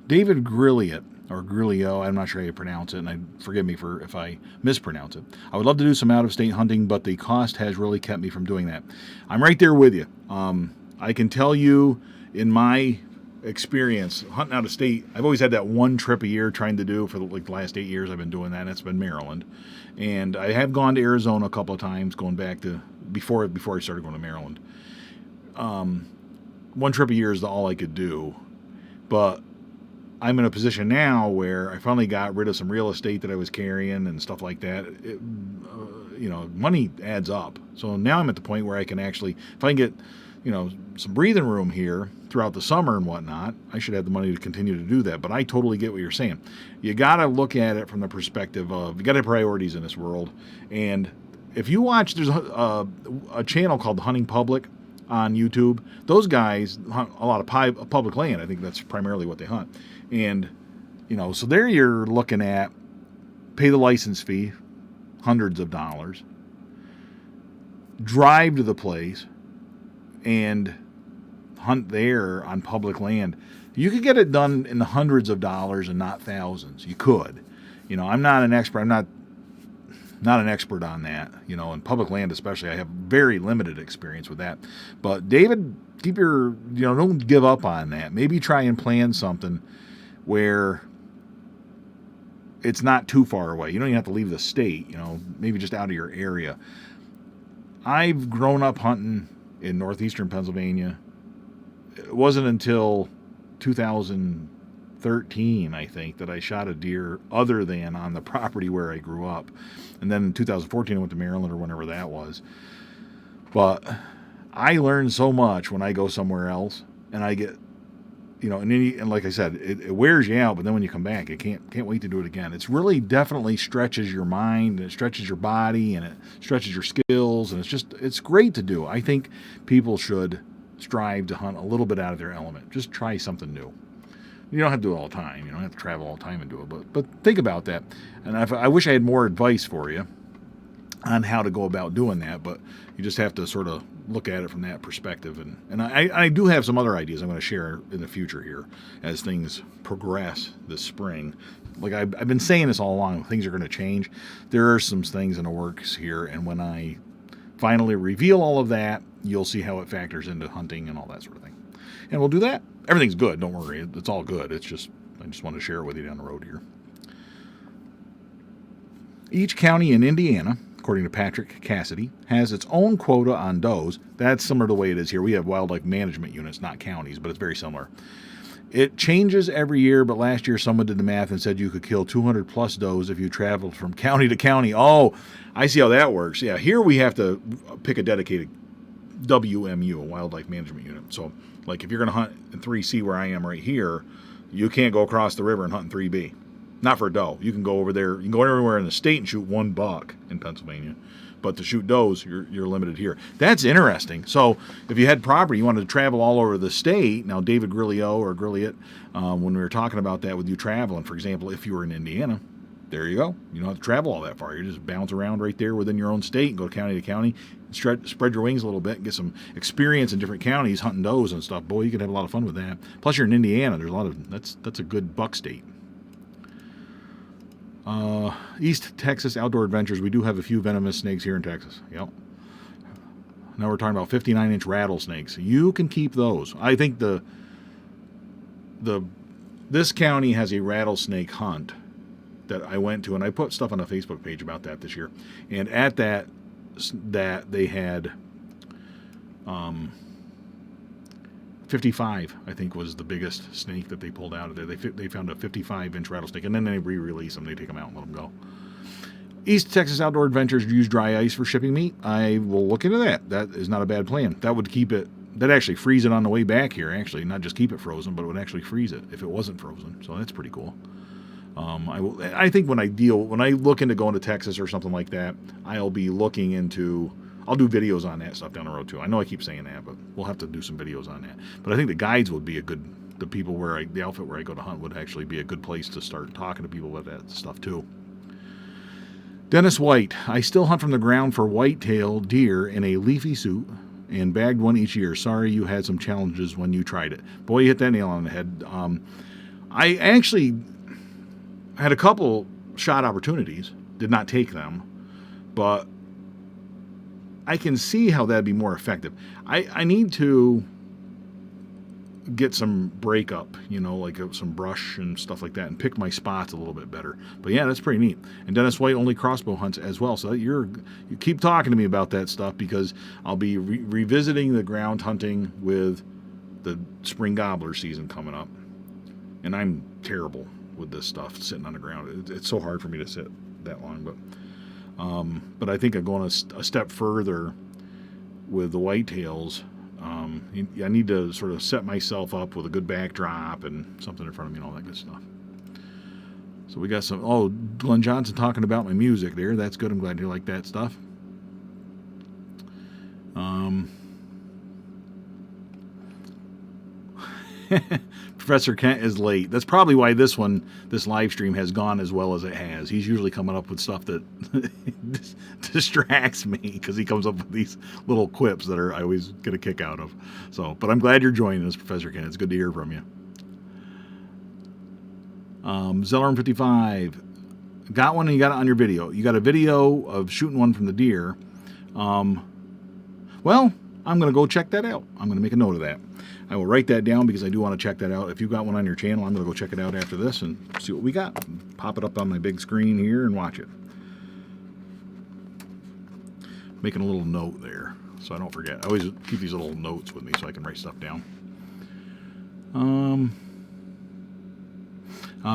David Grilliot. or Grillio. I'm not sure how you pronounce it, and forgive me if I mispronounce it. I would love to do some out-of-state hunting, but the cost has really kept me from doing that. I'm right there with you. I can tell you, in my experience hunting out of state, I've always had that one trip a year trying to do for the last 8 years. I've been doing that, and it's been Maryland. And I have gone to Arizona a couple of times, going back to before I started going to Maryland. One trip a year is all I could do. But I'm in a position now where I finally got rid of some real estate that I was carrying and stuff like that. Money adds up. So now I'm at the point where I can actually, if I can get, some breathing room here throughout the summer and whatnot, I should have the money to continue to do that. But I totally get what you're saying. You got to look at it from the perspective of, you got to have priorities in this world. And if you watch, there's a channel called The Hunting Public on YouTube. Those guys hunt a lot of public land. I think that's primarily what they hunt. And, so there you're looking at pay the license fee, hundreds of dollars, drive to the place, and hunt there on public land. You could get it done in the hundreds of dollars and not thousands. You could. I'm not an expert. I'm not an expert on that. In public land especially, I have very limited experience with that. But David, keep your, don't give up on that. Maybe try and plan something where it's not too far away. You don't even have to leave the state, maybe just out of your area. I've grown up hunting in northeastern Pennsylvania. It wasn't until 2013, I think, that I shot a deer other than on the property where I grew up. And then in 2014, I went to Maryland or whenever that was. But I learn so much when I go somewhere else, and I get, and like I said, it wears you out, but then when you come back, you can't wait to do it again. It's really definitely stretches your mind, and it stretches your body, and it stretches your skills, and it's great to do. I think people should strive to hunt a little bit out of their element. Just try something new. You don't have to do it all the time. You don't have to travel all the time and do it, but think about that. And I wish I had more advice for you on how to go about doing that, but you just have to sort of look at it from that perspective. And I do have some other ideas I'm going to share in the future here as things progress this spring. Like I've been saying this all along, things are going to change. There are some things in the works here, and when I finally reveal all of that, you'll see how it factors into hunting and all that sort of thing. And we'll do that. Everything's good, don't worry. It's all good. I just want to share it with you down the road here. Each county in Indiana, according to Patrick Cassidy, has its own quota on does. That's similar to the way it is here. We have wildlife management units, not counties, but it's very similar. It changes every year, but last year someone did the math and said you could kill 200 plus does if you traveled from county to county. Oh, I see how that works. Yeah, here we have to pick a dedicated WMU, a wildlife management unit. So, like if you're going to hunt in 3C where I am right here, you can't go across the river and hunt in 3B. Not for a doe. You can go over there. You can go everywhere in the state and shoot one buck in Pennsylvania. But to shoot does, you're limited here. That's interesting. So if you had property, you wanted to travel all over the state. Now, David Grillio or Grilliot, when we were talking about that with you traveling, for example, if you were in Indiana, there you go. You don't have to travel all that far. You just bounce around right there within your own state and go county to county, spread your wings a little bit, and get some experience in different counties hunting does and stuff. Boy, you could have a lot of fun with that. Plus, you're in Indiana. There's a lot of that's a good buck state. East Texas Outdoor Adventures. We do have a few venomous snakes here in Texas. Yep. Now we're talking about 59-inch rattlesnakes. You can keep those. I think this county has a rattlesnake hunt that I went to, and I put stuff on a Facebook page about that this year. And at that they had 55, I think, was the biggest snake that they pulled out of there. They found a 55-inch rattlesnake, and then they re-release them. They take them out and let them go. East Texas Outdoor Adventures use dry ice for shipping meat. I will look into that. That is not a bad plan. That would keep it. That actually freeze it on the way back here. Actually, not just keep it frozen, but it would actually freeze it if it wasn't frozen. So that's pretty cool. I think when I look into going to Texas or something like that, I'll be looking into. I'll do videos on that stuff down the road too. I know I keep saying that, but we'll have to do some videos on that. But I think the guides would be the people the outfit where I go to hunt would actually be a good place to start talking to people about that stuff too. Dennis White, I still hunt from the ground for whitetail deer in a leafy suit and bagged one each year. Sorry you had some challenges when you tried it. Boy, you hit that nail on the head. I had a couple shot opportunities, did not take them, but I can see how that'd be more effective. I need to get some breakup, you know, like some brush and stuff like that, and pick my spots a little bit better. But yeah, that's pretty neat. And Dennis White only crossbow hunts as well, so you keep talking to me about that stuff, because I'll be revisiting the ground hunting with the spring gobbler season coming up, and I'm terrible with this stuff sitting on the ground. It's so hard for me to sit that long, but I think I'm going a step further with the whitetails. I need to sort of set myself up with a good backdrop and something in front of me and all that good stuff. So we got some, Glenn Johnson talking about my music there. That's good. I'm glad you like that stuff. Professor Kent is late. That's probably why this live stream has gone as well as it has. He's usually coming up with stuff that distracts me, because he comes up with these little quips that I always get a kick out of. So, but I'm glad you're joining us, Professor Kent. It's good to hear from you. Zellerm55, got one and you got it on your video. You got a video of shooting one from the deer. Well, I'm going to go check that out. I'm going to make a note of that. I will write that down, because I do want to check that out. If you've got one on your channel, I'm going to go check it out after this and see what we got. Pop it up on my big screen here and watch it. Making a little note there so I don't forget. I always keep these little notes with me so I can write stuff down.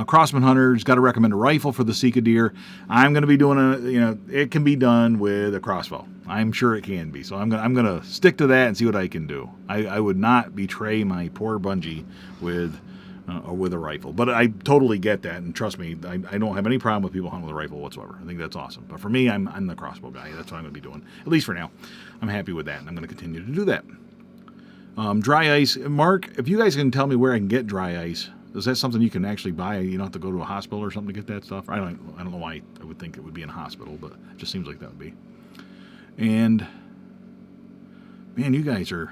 Crossman hunters, got to recommend a rifle for the Sika deer. I'm going to be doing it can be done with a crossbow. I'm sure it can be. So I'm going to stick to that and see what I can do. I would not betray my poor Bunjie with a rifle. But I totally get that, and trust me, I don't have any problem with people hunting with a rifle whatsoever. I think that's awesome. But for me, I'm the crossbow guy. That's what I'm going to be doing, at least for now. I'm happy with that, and I'm going to continue to do that. Dry ice. Mark, if you guys can tell me where I can get dry ice, is that something you can actually buy? You don't have to go to a hospital or something to get that stuff? I don't know why I would think it would be in a hospital, but it just seems like that would be. And man, you guys are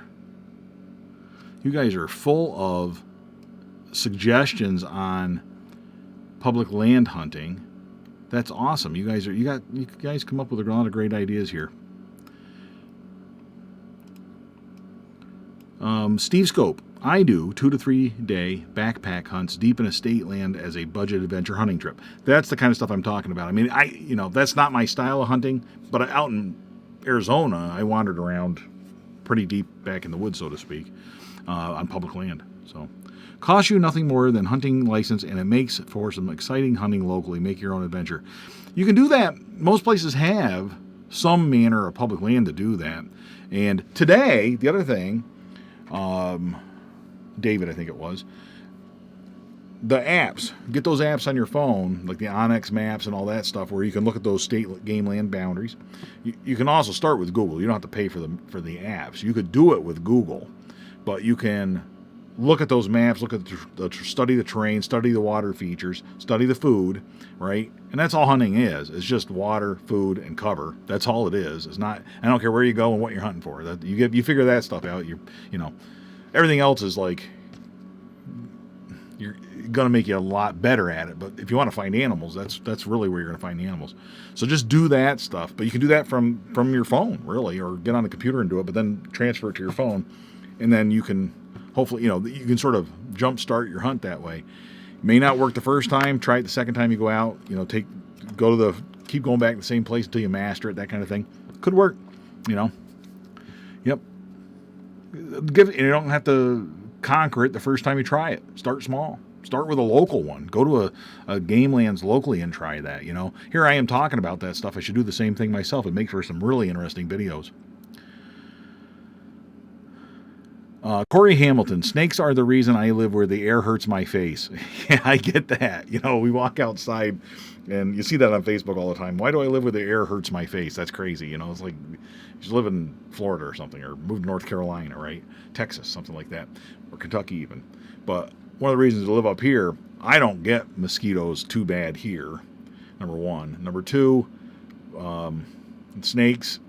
full of suggestions on public land hunting. That's awesome. You guys come up with a lot of great ideas here. Steve Scope. I do 2 to 3 day backpack hunts deep in estate land as a budget adventure hunting trip. That's the kind of stuff I'm talking about. I mean, that's not my style of hunting, but out in Arizona, I wandered around pretty deep back in the woods, so to speak, on public land. So, costs you nothing more than hunting license, and it makes for some exciting hunting locally. Make your own adventure. You can do that. Most places have some manner of public land to do that. And today, the other thing, David, I think it was, the apps. Get those apps on your phone, like the Onyx maps and all that stuff, where you can look at those state game land boundaries. You can also start with Google. You don't have to pay for the apps. You could do it with Google, but you can look at those maps, study the terrain, study the water features, study the food, right? And that's all hunting is. It's just water, food, and cover. That's all it is. It's not. I don't care where you go and what you're hunting for. You figure that stuff out. Everything else is like, you're going to make you a lot better at it. But if you want to find animals, that's really where you're going to find the animals. So just do that stuff. But you can do that from your phone, really, or get on the computer and do it, but then transfer it to your phone. And then you can, hopefully, you can sort of jumpstart your hunt that way. May not work the first time. Try it the second time you go out. Keep going back to the same place until you master it, that kind of thing. Could work, Yep. You don't have to conquer it the first time you try it. Start small. Start with a local one. Go to a game lands locally and try that, Here I am talking about that stuff. I should do the same thing myself. It makes for some really interesting videos. Corey Hamilton, snakes are the reason I live where the air hurts my face. Yeah, I get that. We walk outside and you see that on Facebook all the time. Why do I live where the air hurts my face? That's crazy. It's like you should live in Florida or something, or move to North Carolina, right? Texas, something like that, or Kentucky even. But one of the reasons to live up here, I don't get mosquitoes too bad here, number one. Number two, snakes.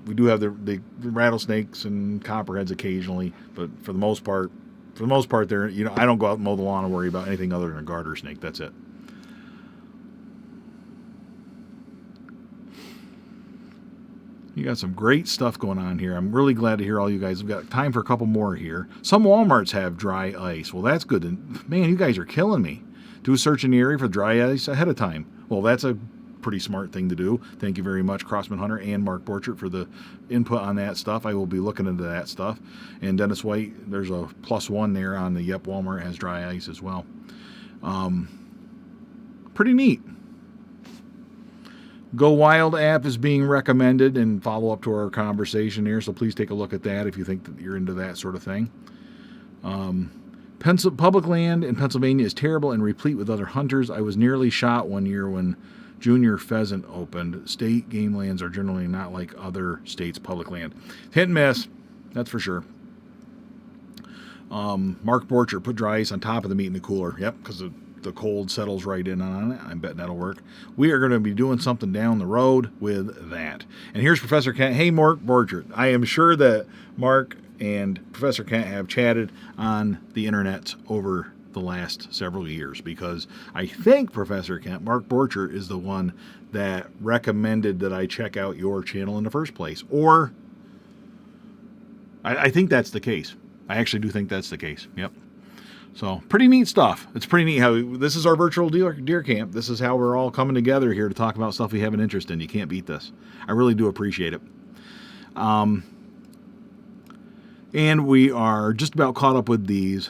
We do have the rattlesnakes and copperheads occasionally, but for the most part, I don't go out and mow the lawn and worry about anything other than a garter snake. That's it. You got some great stuff going on here. I'm really glad to hear all you guys. We've got time for a couple more here. Some Walmarts have dry ice. Well, that's good. And man, you guys are killing me. Do a search in the area for dry ice ahead of time. Well, that's a pretty smart thing to do. Thank you very much, Crossman Hunter and Mark Borchert, for the input on that stuff. I will be looking into that stuff. And Dennis White, there's a +1 there on the Yep, Walmart has dry ice as well. Pretty neat. Go Wild app is being recommended and follow up to our conversation here, so please take a look at that if you think that you're into that sort of thing. Public land in Pennsylvania is terrible and replete with other hunters. I was nearly shot one year when junior pheasant opened. State game lands are generally not like other states' public land. Hit and miss, that's for sure. Mark Borchert, put dry ice on top of the meat in the cooler. Yep, because the cold settles right in on it. I'm betting that'll work. We are going to be doing something down the road with that. And here's Professor Kent. Hey, Mark Borchert. I am sure that Mark and Professor Kent have chatted on the internet over the last several years, because I think, Professor Kent, Mark Borchert is the one that recommended that I check out your channel in the first place. Or I think that's the case. I actually do think that's the case. Yep. So, pretty neat stuff. It's pretty neat how this is our virtual deer camp. This is how we're all coming together here to talk about stuff we have an interest in. You can't beat this. I really do appreciate it. And we are just about caught up with these.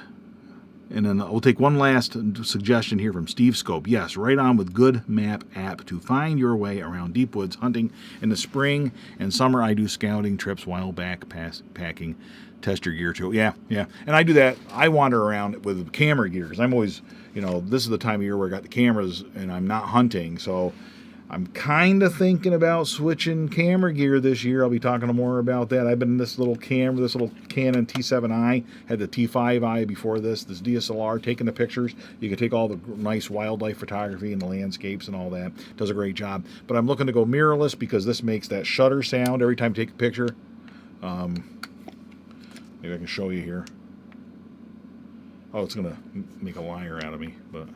And then we'll take one last suggestion here from Steve Scope. Yes, right on with good map app to find your way around deep woods hunting. In the spring and summer, I do scouting trips while backpacking. Test your gear too. Yeah. And I do that. I wander around with camera gear because I'm always, this is the time of year where I got the cameras and I'm not hunting. So I'm kind of thinking about switching camera gear this year. I'll be talking more about that. I've been in this little camera, this little Canon T7i, had the T5i before this DSLR, taking the pictures. You can take all the nice wildlife photography and the landscapes and all that. Does a great job. But I'm looking to go mirrorless because this makes that shutter sound every time you take a picture. Maybe I can show you here. Oh, it's going to make a liar out of me, but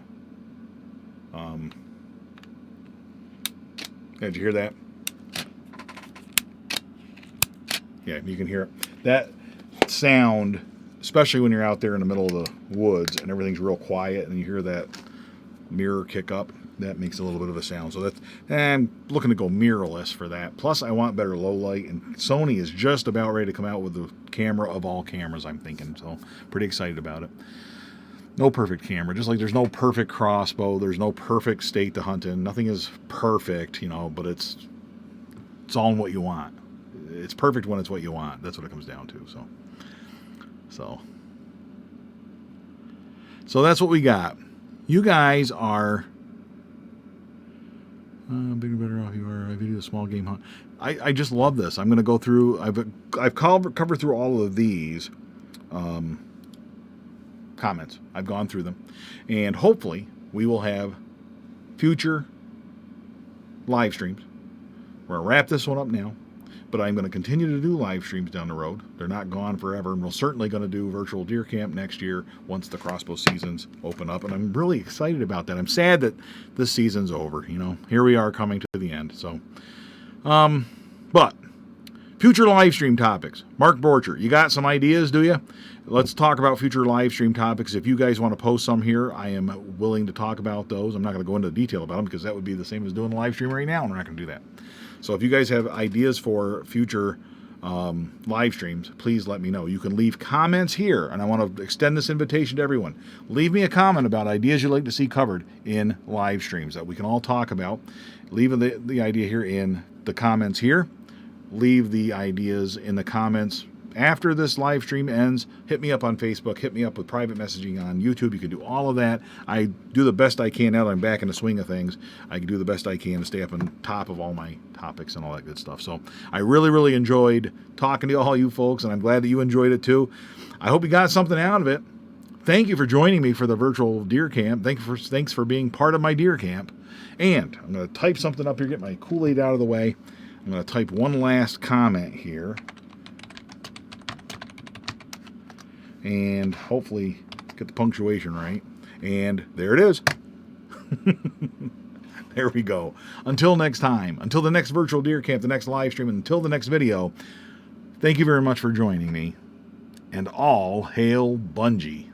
did you hear that? Yeah, you can hear it. That sound, especially when you're out there in the middle of the woods and everything's real quiet and you hear that mirror kick up, that makes a little bit of a sound. So I'm looking to go mirrorless for that. Plus, I want better low light, and Sony is just about ready to come out with the camera of all cameras, I'm thinking. So, pretty excited about it. No perfect camera, just like there's no perfect crossbow, there's no perfect state to hunt in. Nothing is perfect, but it's all in what you want. It's perfect when it's what you want. That's what it comes down to. So that's what we got. You guys are bigger, better off you are. I do a small game hunt. I just love this. I'm going to go through. I've covered through all of these comments. I've gone through them, and hopefully we will have future live streams. We're going to wrap this one up now, but I'm going to continue to do live streams down the road. They're not gone forever, and we're certainly going to do virtual deer camp next year once the crossbow seasons open up, and I'm really excited about that. I'm sad that this season's over. Here we are coming to the end. So, but future live stream topics. Mark Borchert, you got some ideas, do you? Let's talk about future live stream topics. If you guys want to post some here, I am willing to talk about those. I'm not going to go into detail about them because that would be the same as doing a live stream right now, and we're not going to do that. So if you guys have ideas for future live streams, please let me know. You can leave comments here, and I want to extend this invitation to everyone. Leave me a comment about ideas you'd like to see covered in live streams that we can all talk about. Leave the idea here in the comments here. Leave the ideas in the comments after this live stream ends. Hit me up on Facebook. Hit me up with private messaging on YouTube. You can do all of that. I do the best I can now that I'm back in the swing of things. I can do the best I can to stay up on top of all my topics and all that good stuff. So I really, really enjoyed talking to all you folks, and I'm glad that you enjoyed it too. I hope you got something out of it. Thank you for joining me for the virtual deer camp. Thanks for being part of my deer camp. And I'm going to type something up here, get my Kool-Aid out of the way. I'm going to type one last comment here. And hopefully get the punctuation right. And there it is. There we go. Until next time, until the next virtual deer camp, the next live stream, and until the next video, thank you very much for joining me. And all hail Bunjie.